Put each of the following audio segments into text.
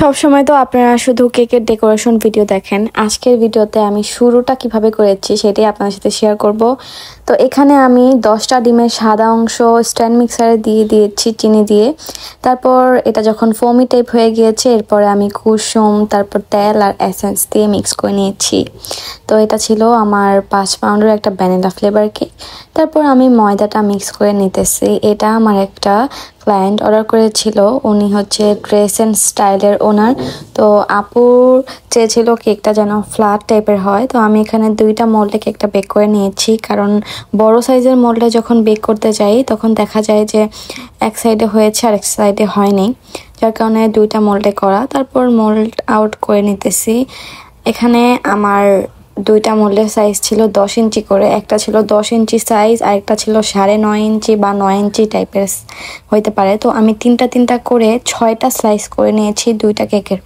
সব সময় তো আপনারা শুধু কেকের ডেকোরেশন ভিডিও দেখেন। আজকের ভিডিওতে আমি শুরুটা কিভাবে করেছি সেটাই আপনাদের সাথে শেয়ার করব। তো এখানে আমি 10টা ডিমের সাদা অংশ স্ট্যান্ড মিক্সারে দিয়ে দিয়েছি চিনি দিয়ে। তারপর এটা যখন ফোমি টাইপ হয়ে গিয়েছে এরপরে আমি কুসুম তারপর তেল আর এসেন্স দিয়ে মিক্স করে নিয়েছি। তো এটা ছিল আমার 5 পাউন্ডের একটা ভ্যানিলা ফ্লেভার কেক। তারপর আমি ময়দাটা মিক্স করে নিতেছি। এটা আমার একটা ক্লায়েন্ট অর্ডার করেছিল, উনি হচ্ছে ড্রেস অ্যান্ড স্টাইলের ওনার। তো আপুর চেয়েছিল কেকটা যেন ফ্ল্যাট টাইপের হয়। তো আমি এখানে 2টা মোল্ডে কেকটা বেক করে নিয়েছি, কারণ বড় সাইজের মোল্ডে যখন বেক করতে যাই তখন দেখা যায় যে এক সাইডে হয়েছে আর এক সাইডে হয়নি, যার কারণে 2টা মোল্ডে করা। তারপর মোল্ড আউট করে নিতেছি। এখানে আমার 2টা মোল্ডের সাইজ ছিল 10 ইঞ্চি করে, একটা ছিল 10 ইঞ্চি সাইজ আর একটা ছিল 9.5 ইঞ্চি বা 9 ইঞ্চি টাইপের হইতে পারে। তো আমি তিনটা করে 6টা স্লাইস করে নিয়েছি 2টা কেকের।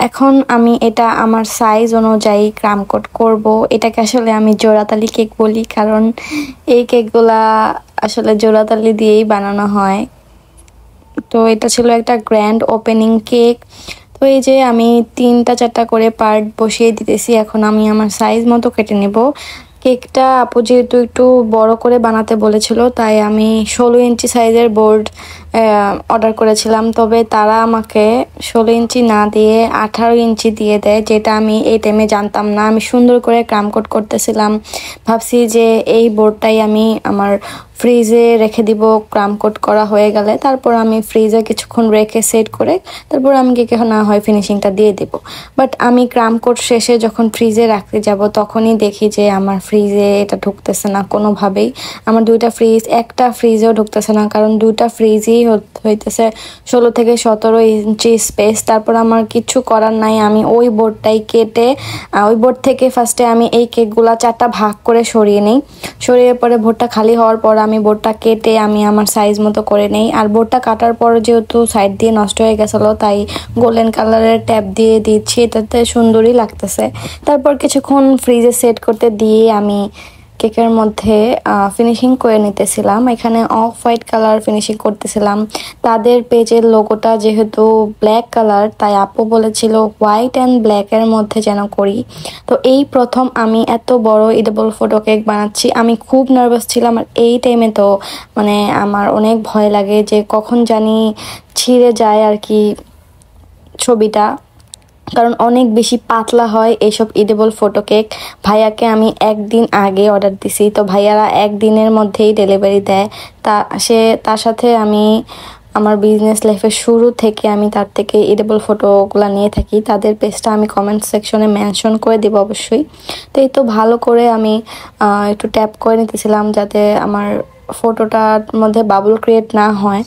এখন আমি এটা আমার সাইজ অনুযায়ী ক্রাম কোট করব। এটাকে আসলে আমি জোড়াতালি কেক বলি, কারণ এই কেকগুলা আসলে জোড়াতালি দিয়েই বানানো হয়। তো এটা ছিল একটা গ্র্যান্ড ওপেনিং কেক। তো এই যে আমি 3-4টা করে পার্ট বসিয়ে দিতেছি। এখন আমি আমার সাইজ মতো কেটে নেব। কেকটা আপু যেহেতু একটু বড় করে বানাতে বলেছিল, তাই আমি 16 ইঞ্চি সাইজের বোর্ড অর্ডার করেছিলাম। তবে তারা আমাকে 16 ইঞ্চি না দিয়ে 18 ইঞ্চি দিয়ে দেয়, যেটা আমি এই টাইমে জানতাম না। আমি সুন্দর করে ক্রাম কোট করতেছিলাম, ভাবছি যে এই বোর্ডটাই আমি আমার ফ্রিজে রেখে দিব ক্রাম কোট করা হয়ে গেলে। তারপর আমি ফ্রিজে কিছুক্ষণ রেখে সেট করে তারপর আমি কেকে না হয় ফিনিশিংটা দিয়ে দিব। বাট আমি ক্রাম কোট শেষে যখন ফ্রিজে রাখতে যাব তখনই দেখি যে আমার ফ্রিজে এটা ঢুকতেছে না কোনোভাবেই। আমার 2টা ফ্রিজ, একটা ফ্রিজেও ঢুকতেছে না, কারণ 2টা ফ্রিজই হইতেছে 16 থেকে 17 ইঞ্চি স্পেস। তারপর আমার কিছু করার নাই, আমি ওই বোর্ডটাই কেটে ওই বোর্ড থেকে ফার্স্টে আমি এই কেকগুলা 4টা ভাগ করে সরিয়ে নিই। সরিয়ে পরে বোর্ডটা খালি হওয়ার পর আমি বোর্ডটা কেটে আমি আমার সাইজ মতো করে নেই। আর বোর্ডটা কাটার পর যেহেতু সাইড দিয়ে নষ্ট হয়ে গেছিলো, তাই গোল্ডেন কালারের ট্যাপ দিয়ে দিচ্ছি, এটাতে সুন্দরই লাগতেছে। তারপর কিছুক্ষণ ফ্রিজে সেট করতে দিয়ে আমি কেকের মধ্যে ফিনিশিং করে নিতেছিলাম। এখানে অফ হোয়াইট কালার ফিনিশিং করতেছিলাম। তাদের পেজের লোগোটা যেহেতু ব্ল্যাক কালার, তাই আপু বলেছিল হোয়াইট অ্যান্ড ব্ল্যাকের মধ্যে যেন করি। তো এই প্রথম আমি এত বড় ইডিবল ফটো কেক বানাচ্ছি। আমি খুব নার্ভাস ছিলাম, আর এই টাইমে তো মানে আমার অনেক ভয় লাগে যে কখন জানি ছিঁড়ে যায় আর কি ছবিটা, কারণ অনেক বেশি পাতলা হয় এইসব ইডিবল ফটো কেক। ভাইয়াকে আমি একদিন আগে অর্ডার দিছি, তো ভাইয়ারা একদিনের মধ্যেই ডেলিভারি দেয়। তার সাথে আমি আমার বিজনেস লাইফের শুরু থেকে আমি তার থেকে ইডিবল ফটোগুলো নিয়ে থাকি। তাদের পেজটা আমি কমেন্ট সেকশনে মেনশন করে দেবো অবশ্যই। তো এই তো ভালো করে আমি একটু ট্যাপ করে নিতেছিলাম যাতে আমার ফটোটার মধ্যে বাবল ক্রিয়েট না হয়।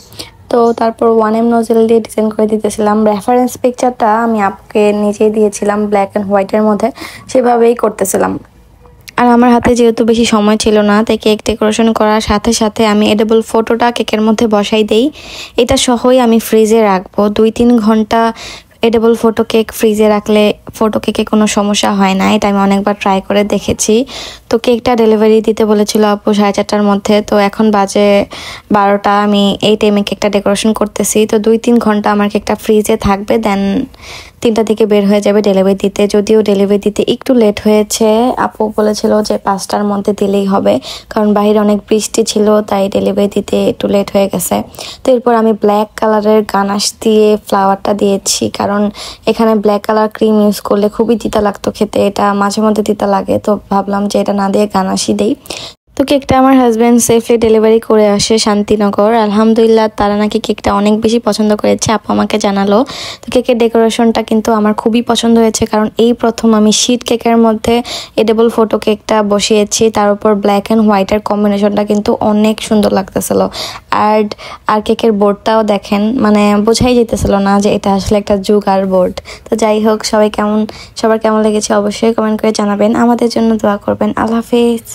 তো তারপর 1M নোজেল দিয়ে ডিজাইন করে দিতেছিলাম। রেফারেন্স পিকচারটা আমি আপুকে নিজেই দিয়েছিলাম ব্ল্যাক অ্যান্ড হোয়াইটের মধ্যে, সেভাবেই করতেছিলাম। আর আমার হাতে যেহেতু বেশি সময় ছিল না, তাই কেক ডেকোরেশন করার সাথে সাথে আমি এডিবল ফটোটা কেকের মধ্যে বসাই দেই। এটা সহই আমি ফ্রিজে রাখবো 2-3 ঘন্টা। এডিবল ফটো কেক ফ্রিজে রাখলে ফটো কেকে কোনো সমস্যা হয় না, এটা আমি অনেকবার ট্রাই করে দেখেছি। তো কেকটা ডেলিভারি দিতে বলেছিল আপু 4:30টার মধ্যে। তো এখন বাজে 12টা, আমি এই টাইমে কেকটা ডেকোরেশন করতেছি। তো 2-3 ঘন্টা আমার কেকটা ফ্রিজে থাকবে, দেন 3টা থেকে বের হয়ে যাবে ডেলিভারি দিতে। যদিও ডেলিভারি দিতে একটু লেট হয়েছে, আপু বলেছিল যে 5টার মধ্যে দিলেই হবে, কারণ বাইরে অনেক বৃষ্টি ছিল, তাই ডেলিভারি দিতে একটু লেট হয়ে গেছে। তো এরপর আমি ব্ল্যাক কালারের গানাশ দিয়ে ফ্লাওয়ারটা দিয়েছি, কারণ এখানে ব্ল্যাক কালার ক্রিম ইউজ করলে খুবই তিতা লাগতো খেতে, এটা মাঝে মধ্যে তিতা লাগে। তো ভাবলাম যে এটা না দিয়ে গানাশই দেই। তো কেকটা আমার হাজব্যান্ড সেফলি ডেলিভারি করে আসে শান্তিনগর। আলহামদুলিল্লাহ, তারা নাকি কেকটা অনেক বেশি পছন্দ করেছে, আপু আমাকে জানালো। তো কেকের ডেকোরেশনটা কিন্তু আমার খুবই পছন্দ হয়েছে, কারণ এই প্রথম আমি শিট কেকের মধ্যে এডিবল ফটো কেকটা বসিয়েছি। তার উপর ব্ল্যাক অ্যান্ড হোয়াইটের কম্বিনেশনটা কিন্তু অনেক সুন্দর লাগতেছিল। আর কেকের বোর্ডটাও দেখেন, মানে বোঝাই যেতেছিল না যে এটা আসলে একটা জুগার বোর্ড। তো যাই হোক, সবার কেমন লেগেছে অবশ্যই কমেন্ট করে জানাবেন। আমাদের জন্য দোয়া করবেন। আল্লাহ হাফেজ।